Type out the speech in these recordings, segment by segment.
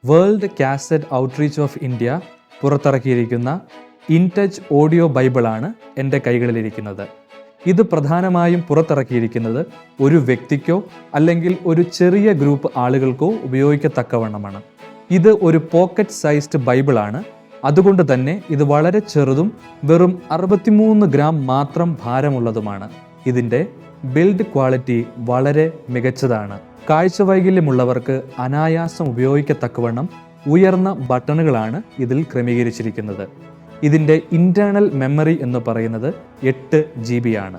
World cassette outreach of India പുറത്തിറക്കിയിരിക്കുന്ന in touch audio ബൈബിളാണ് എൻ്റെ കൈകളിലിരിക്കുന്നത്. ഇത് പ്രധാനമായും പുറത്തിറക്കിയിരിക്കുന്നത് ഒരു വ്യക്തിക്കോ അല്ലെങ്കിൽ ഒരു ചെറിയ ഗ്രൂപ്പ് ആളുകൾക്കോ ഉപയോഗിക്കത്തക്കവണ്ണമാണ്. ഇത് ഒരു പോക്കറ്റ് സൈസ്ഡ് ബൈബിളാണ്. അതുകൊണ്ട് തന്നെ ഇത് വളരെ ചെറുതും വെറും 63 ഗ്രാം മാത്രം ഭാരമുള്ളതുമാണ്. ഇതിൻ്റെ ബിൽഡ് ക്വാളിറ്റി വളരെ മികച്ചതാണ്. കാഴ്ചവൈകല്യമുള്ളവർക്ക് അനായാസം ഉപയോഗിക്കത്തക്കവണ്ണം ഉയർന്ന ബട്ടണുകളാണ് ഇതിൽ ക്രമീകരിച്ചിരിക്കുന്നത്. ഇതിൻ്റെ ഇൻറ്റേർണൽ മെമ്മറി എന്ന് പറയുന്നത് 8 GB ആണ്.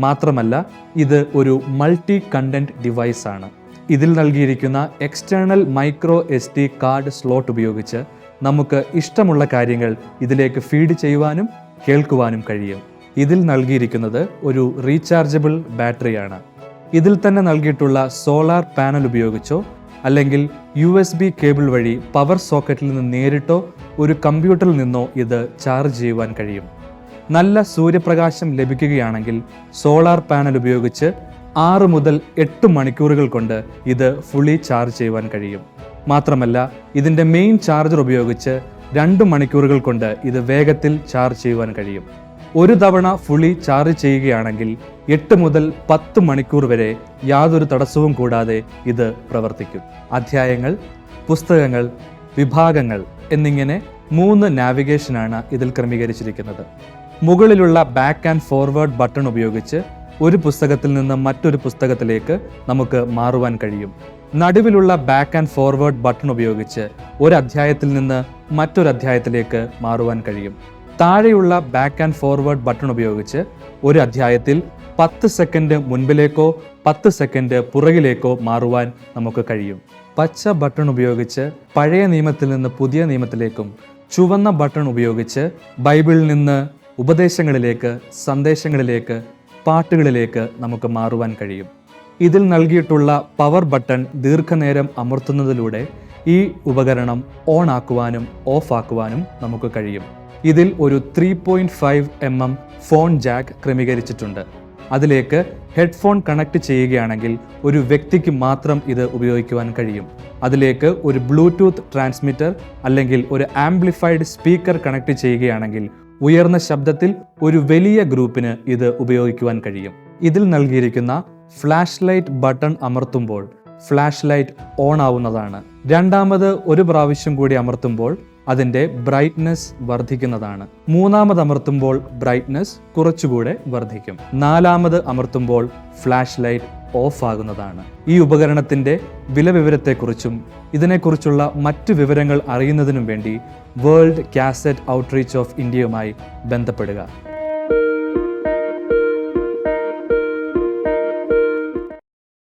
മാത്രമല്ല ഇത് ഒരു മൾട്ടി കണ്ടന്റ് ഡിവൈസ് ആണ്. ഇതിൽ നൽകിയിരിക്കുന്ന external micro SD card slot ഉപയോഗിച്ച് നമുക്ക് ഇഷ്ടമുള്ള കാര്യങ്ങൾ ഇതിലേക്ക് ഫീഡ് ചെയ്യുവാനും കേൾക്കുവാനും കഴിയും. ഇതിൽ നൽകിയിരിക്കുന്നത് ഒരു റീചാർജബിൾ ബാറ്ററിയാണ്. ഇതിൽ തന്നെ നൽകിയിട്ടുള്ള സോളാർ പാനൽ ഉപയോഗിച്ചോ അല്ലെങ്കിൽ USB കേബിൾ വഴി പവർ സോക്കറ്റിൽ നിന്ന് നേരിട്ടോ ഒരു കമ്പ്യൂട്ടറിൽ നിന്നോ ഇത് ചാർജ് ചെയ്യുവാൻ കഴിയും. നല്ല സൂര്യപ്രകാശം ലഭിക്കുകയാണെങ്കിൽ സോളാർ പാനൽ ഉപയോഗിച്ച് 6 മുതൽ 8 മണിക്കൂറുകൾ കൊണ്ട് ഇത് ഫുള്ളി ചാർജ് ചെയ്യുവാൻ കഴിയും. മാത്രമല്ല ഇതിൻ്റെ മെയിൻ ചാർജർ ഉപയോഗിച്ച് 2 മണിക്കൂറുകൾ കൊണ്ട് ഇത് വേഗത്തിൽ ചാർജ് ചെയ്യുവാൻ കഴിയും. ഒരു തവണ ഫുള്ളി ചാർജ് ചെയ്യുകയാണെങ്കിൽ 8 മുതൽ 10 മണിക്കൂർ വരെ യാതൊരു തടസ്സവും കൂടാതെ ഇത് പ്രവർത്തിക്കും. അധ്യായങ്ങൾ, പുസ്തകങ്ങൾ, വിഭാഗങ്ങൾ എന്നിങ്ങനെ 3 നാവിഗേഷനാണ് ഇതിൽ ക്രമീകരിച്ചിരിക്കുന്നത്. മുകളിലുള്ള ബാക്ക് ആൻഡ് ഫോർവേഡ് ബട്ടൺ ഉപയോഗിച്ച് ഒരു പുസ്തകത്തിൽ നിന്ന് മറ്റൊരു പുസ്തകത്തിലേക്ക് നമുക്ക് മാറുവാൻ കഴിയും. നടുവിലുള്ള ബാക്ക് ആൻഡ് ഫോർവേഡ് ബട്ടൺ ഉപയോഗിച്ച് ഒരു അധ്യായത്തിൽ നിന്ന് മറ്റൊരു അധ്യായത്തിലേക്ക് മാറുവാൻ കഴിയും. താഴെയുള്ള ബാക്ക് ആൻഡ് ഫോർവേഡ് ബട്ടൺ ഉപയോഗിച്ച് ഒരു അധ്യായത്തിൽ 10 സെക്കൻഡ് മുൻപിലേക്കോ 10 സെക്കൻഡ് പുറകിലേക്കോ മാറുവാൻ നമുക്ക് കഴിയും. പച്ച ബട്ടൺ ഉപയോഗിച്ച് പഴയ നിയമത്തിൽ നിന്ന് പുതിയ നിയമത്തിലേക്കും, ചുവന്ന ബട്ടൺ ഉപയോഗിച്ച് ബൈബിളിൽ നിന്ന് ഉപദേശങ്ങളിലേക്ക്, സന്ദേശങ്ങളിലേക്ക്, പാട്ടുകളിലേക്ക് നമുക്ക് മാറുവാൻ കഴിയും. ഇതിൽ നൽകിയിട്ടുള്ള പവർ ബട്ടൺ ദീർഘനേരം അമർത്തുന്നതിലൂടെ ഈ ഉപകരണം ഓൺ ആക്കുവാനും ഓഫ് ആക്കുവാനും നമുക്ക് കഴിയും. ഇതിൽ ഒരു 3.5 mm ഫോൺ ജാക്ക് ക്രമീകരിച്ചിട്ടുണ്ട്. അതിലേക്ക് ഹെഡ്ഫോൺ കണക്ട് ചെയ്യുകയാണെങ്കിൽ ഒരു വ്യക്തിക്ക് മാത്രം ഇത് ഉപയോഗിക്കുവാൻ കഴിയും. അതിലേക്ക് ഒരു ബ്ലൂടൂത്ത് ട്രാൻസ്മിറ്റർ അല്ലെങ്കിൽ ഒരു ആംപ്ലിഫൈഡ് സ്പീക്കർ കണക്ട് ചെയ്യുകയാണെങ്കിൽ ഉയർന്ന ശബ്ദത്തിൽ ഒരു വലിയ ഗ്രൂപ്പിന് ഇത് ഉപയോഗിക്കുവാൻ കഴിയും. ഇതിൽ നൽകിയിരിക്കുന്ന ഫ്ലാഷ് ലൈറ്റ് ബട്ടൺ അമർത്തുമ്പോൾ ഫ്ലാഷ് ലൈറ്റ് ഓൺ ആവുന്നതാണ്. രണ്ടാമത് ഒരു പ്രാവശ്യം കൂടി അമർത്തുമ്പോൾ അതിൻ്റെ ബ്രൈറ്റ്നസ് വർദ്ധിക്കുന്നതാണ്. മൂന്നാമത് അമർത്തുമ്പോൾ ബ്രൈറ്റ്നസ് കുറച്ചുകൂടെ വർദ്ധിക്കും. നാലാമത് അമർത്തുമ്പോൾ ഫ്ലാഷ് ലൈറ്റ് ഓഫ് ആകുന്നതാണ്. ഈ ഉപകരണത്തിൻ്റെ വിലവിവരത്തെക്കുറിച്ചും ഇതിനെക്കുറിച്ചുള്ള മറ്റു വിവരങ്ങൾ അറിയുന്നതിനും വേണ്ടി വേൾഡ് കാസറ്റ് ഔട്ട്റീച്ച് ഓഫ് ഇന്ത്യയുമായി ബന്ധപ്പെടുക.